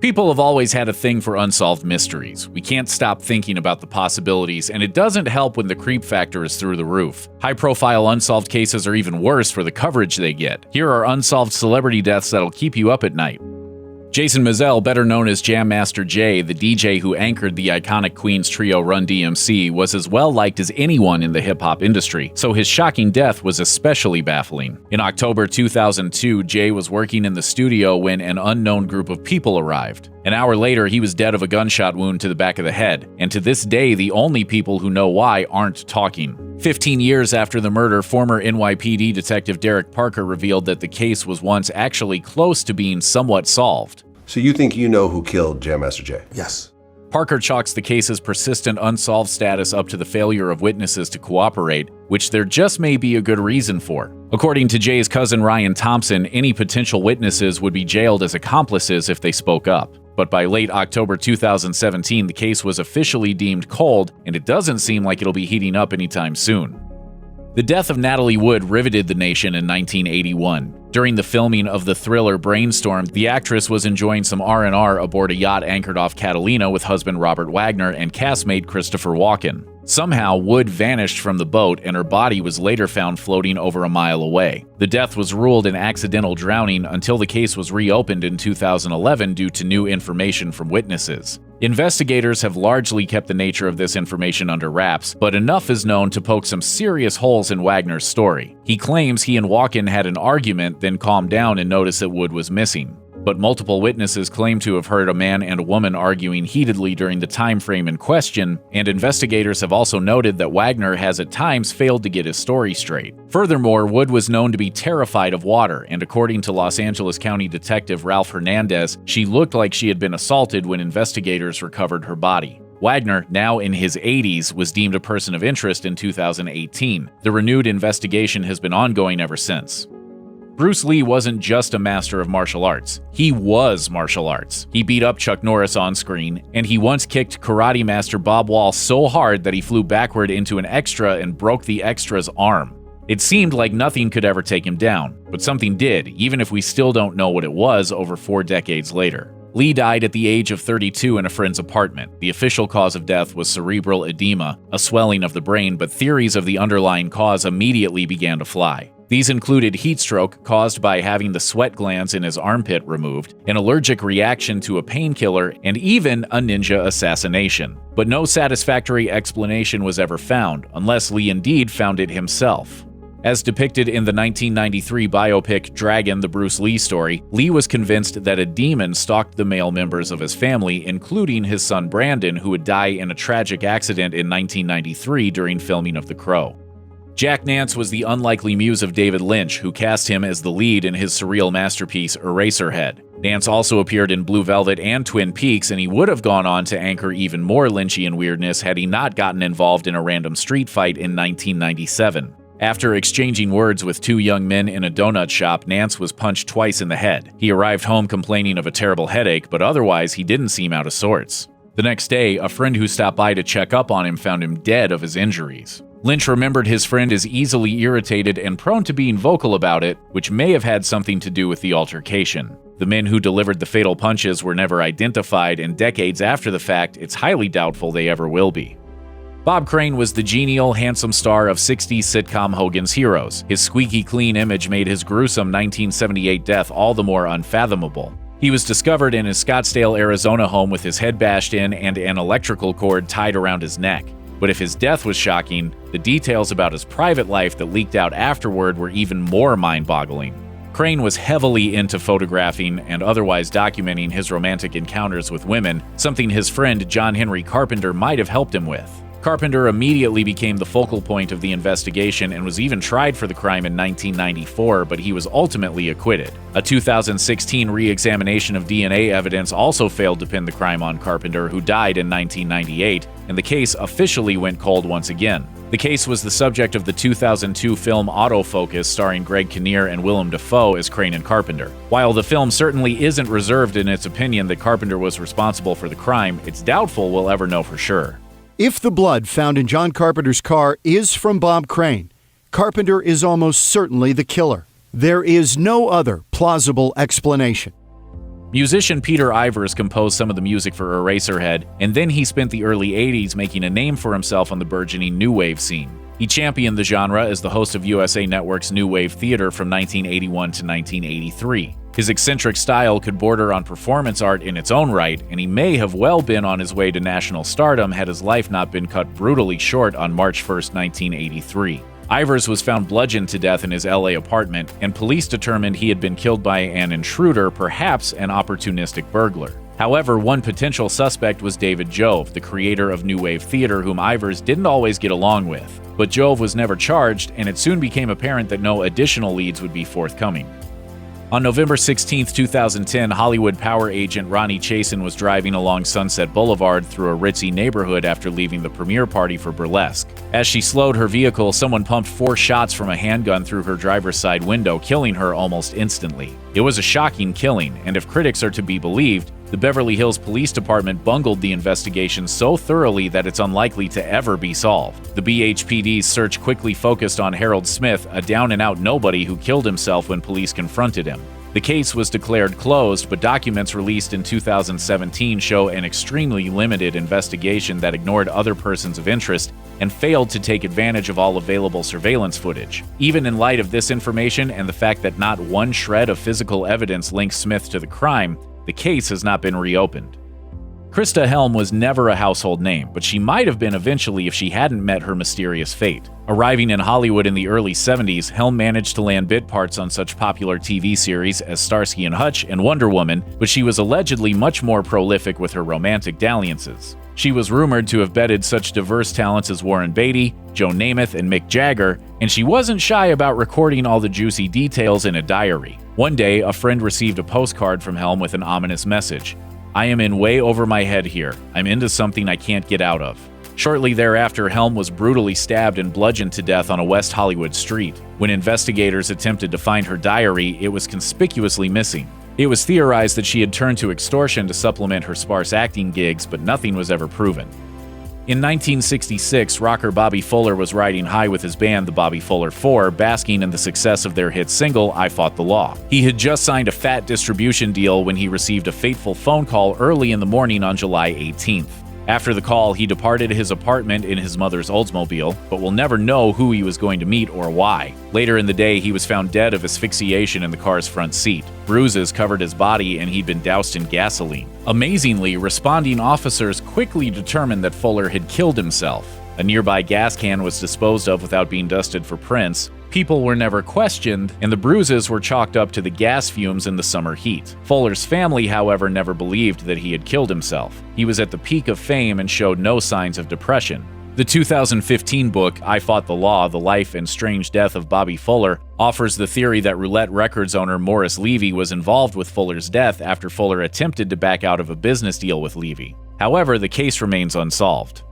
People have always had a thing for unsolved mysteries. We can't stop thinking about the possibilities, and it doesn't help when the creep factor is through the roof. High-profile unsolved cases are even worse for the coverage they get. Here are unsolved celebrity deaths that'll keep you up at night. Jason Mizell, better known as Jam Master Jay, the DJ who anchored the iconic Queens trio Run DMC, was as well-liked as anyone in the hip-hop industry, so his shocking death was especially baffling. In October 2002, Jay was working in the studio when an unknown group of people arrived. An hour later, he was dead of a gunshot wound to the back of the head, and to this day, the only people who know why aren't talking. 15 years after the murder, former NYPD detective Derek Parker revealed that the case was once actually close to being somewhat solved. So you think you know who killed Jam Master Jay? Yes. Parker chalks the case's persistent unsolved status up to the failure of witnesses to cooperate, which there just may be a good reason for. According to Jay's cousin Ryan Thompson, any potential witnesses would be jailed as accomplices if they spoke up. But by late October 2017, the case was officially deemed cold, and it doesn't seem like it'll be heating up anytime soon. The death of Natalie Wood riveted the nation in 1981. During the filming of the thriller Brainstorm, the actress was enjoying some R&R aboard a yacht anchored off Catalina with husband Robert Wagner and castmate Christopher Walken. Somehow, Wood vanished from the boat, and her body was later found floating over a mile away. The death was ruled an accidental drowning until the case was reopened in 2011 due to new information from witnesses. Investigators have largely kept the nature of this information under wraps, but enough is known to poke some serious holes in Wagner's story. He claims he and Walken had an argument, then calmed down and noticed that Wood was missing. But multiple witnesses claim to have heard a man and a woman arguing heatedly during the time frame in question, and investigators have also noted that Wagner has at times failed to get his story straight. Furthermore, Wood was known to be terrified of water, and according to Los Angeles County Detective Ralph Hernandez, she looked like she had been assaulted when investigators recovered her body. Wagner, now in his 80s, was deemed a person of interest in 2018. The renewed investigation has been ongoing ever since. Bruce Lee wasn't just a master of martial arts. He was martial arts. He beat up Chuck Norris on screen, and he once kicked karate master Bob Wall so hard that he flew backward into an extra and broke the extra's arm. It seemed like nothing could ever take him down, but something did, even if we still don't know what it was over 4 decades later. Lee died at the age of 32 in a friend's apartment. The official cause of death was cerebral edema, a swelling of the brain, but theories of the underlying cause immediately began to fly. These included heat stroke caused by having the sweat glands in his armpit removed, an allergic reaction to a painkiller, and even a ninja assassination. But no satisfactory explanation was ever found, unless Lee indeed found it himself. As depicted in the 1993 biopic Dragon: The Bruce Lee Story, Lee was convinced that a demon stalked the male members of his family, including his son Brandon, who would die in a tragic accident in 1993 during filming of The Crow. Jack Nance was the unlikely muse of David Lynch, who cast him as the lead in his surreal masterpiece Eraserhead. Nance also appeared in Blue Velvet and Twin Peaks, and he would have gone on to anchor even more Lynchian weirdness had he not gotten involved in a random street fight in 1997. After exchanging words with 2 young men in a donut shop, Nance was punched twice in the head. He arrived home complaining of a terrible headache, but otherwise he didn't seem out of sorts. The next day, a friend who stopped by to check up on him found him dead of his injuries. Lynch remembered his friend as easily irritated and prone to being vocal about it, which may have had something to do with the altercation. The men who delivered the fatal punches were never identified, and decades after the fact, it's highly doubtful they ever will be. Bob Crane was the genial, handsome star of 60s sitcom Hogan's Heroes. His squeaky clean image made his gruesome 1978 death all the more unfathomable. He was discovered in his Scottsdale, Arizona home with his head bashed in and an electrical cord tied around his neck. But if his death was shocking, the details about his private life that leaked out afterward were even more mind-boggling. Crane was heavily into photographing and otherwise documenting his romantic encounters with women, something his friend John Henry Carpenter might have helped him with. Carpenter immediately became the focal point of the investigation and was even tried for the crime in 1994, but he was ultimately acquitted. A 2016 re-examination of DNA evidence also failed to pin the crime on Carpenter, who died in 1998, and the case officially went cold once again. The case was the subject of the 2002 film Autofocus, starring Greg Kinnear and Willem Dafoe as Crane and Carpenter. While the film certainly isn't reserved in its opinion that Carpenter was responsible for the crime, it's doubtful we'll ever know for sure. If the blood found in John Carpenter's car is from Bob Crane, Carpenter is almost certainly the killer. There is no other plausible explanation. Musician Peter Ivers composed some of the music for Eraserhead, and then he spent the early 80s making a name for himself on the burgeoning new wave scene. He championed the genre as the host of USA Network's New Wave Theater from 1981 to 1983. His eccentric style could border on performance art in its own right, and he may have well been on his way to national stardom had his life not been cut brutally short on March 1, 1983. Ivers was found bludgeoned to death in his LA apartment, and police determined he had been killed by an intruder, perhaps an opportunistic burglar. However, one potential suspect was David Jove, the creator of New Wave Theater, whom Ivers didn't always get along with. But Jove was never charged, and it soon became apparent that no additional leads would be forthcoming. On November 16, 2010, Hollywood power agent Ronni Chasen was driving along Sunset Boulevard through a ritzy neighborhood after leaving the premiere party for Burlesque. As she slowed her vehicle, someone pumped 4 shots from a handgun through her driver's side window, killing her almost instantly. It was a shocking killing, and if critics are to be believed, the Beverly Hills Police Department bungled the investigation so thoroughly that it's unlikely to ever be solved. The BHPD's search quickly focused on Harold Smith, a down-and-out nobody who killed himself when police confronted him. The case was declared closed, but documents released in 2017 show an extremely limited investigation that ignored other persons of interest and failed to take advantage of all available surveillance footage. Even in light of this information and the fact that not one shred of physical evidence links Smith to the crime, the case has not been reopened. Christa Helm was never a household name, but she might have been eventually if she hadn't met her mysterious fate. Arriving in Hollywood in the early 70s, Helm managed to land bit parts on such popular TV series as Starsky and Hutch and Wonder Woman, but she was allegedly much more prolific with her romantic dalliances. She was rumored to have bedded such diverse talents as Warren Beatty, Joe Namath, and Mick Jagger, and she wasn't shy about recording all the juicy details in a diary. One day, a friend received a postcard from Helm with an ominous message. "I am in way over my head here. I'm into something I can't get out of." Shortly thereafter, Helm was brutally stabbed and bludgeoned to death on a West Hollywood street. When investigators attempted to find her diary, it was conspicuously missing. It was theorized that she had turned to extortion to supplement her sparse acting gigs, but nothing was ever proven. In 1966, rocker Bobby Fuller was riding high with his band, the Bobby Fuller Four, basking in the success of their hit single, I Fought the Law. He had just signed a fat distribution deal when he received a fateful phone call early in the morning on July 18th. After the call, he departed his apartment in his mother's Oldsmobile, but will never know who he was going to meet or why. Later in the day, he was found dead of asphyxiation in the car's front seat. Bruises covered his body, and he'd been doused in gasoline. Amazingly, responding officers quickly determined that Fuller had killed himself. A nearby gas can was disposed of without being dusted for prints. People were never questioned, and the bruises were chalked up to the gas fumes in the summer heat. Fuller's family, however, never believed that he had killed himself. He was at the peak of fame and showed no signs of depression. The 2015 book, I Fought the Law, The Life and Strange Death of Bobby Fuller, offers the theory that Roulette Records owner Morris Levy was involved with Fuller's death after Fuller attempted to back out of a business deal with Levy. However, the case remains unsolved.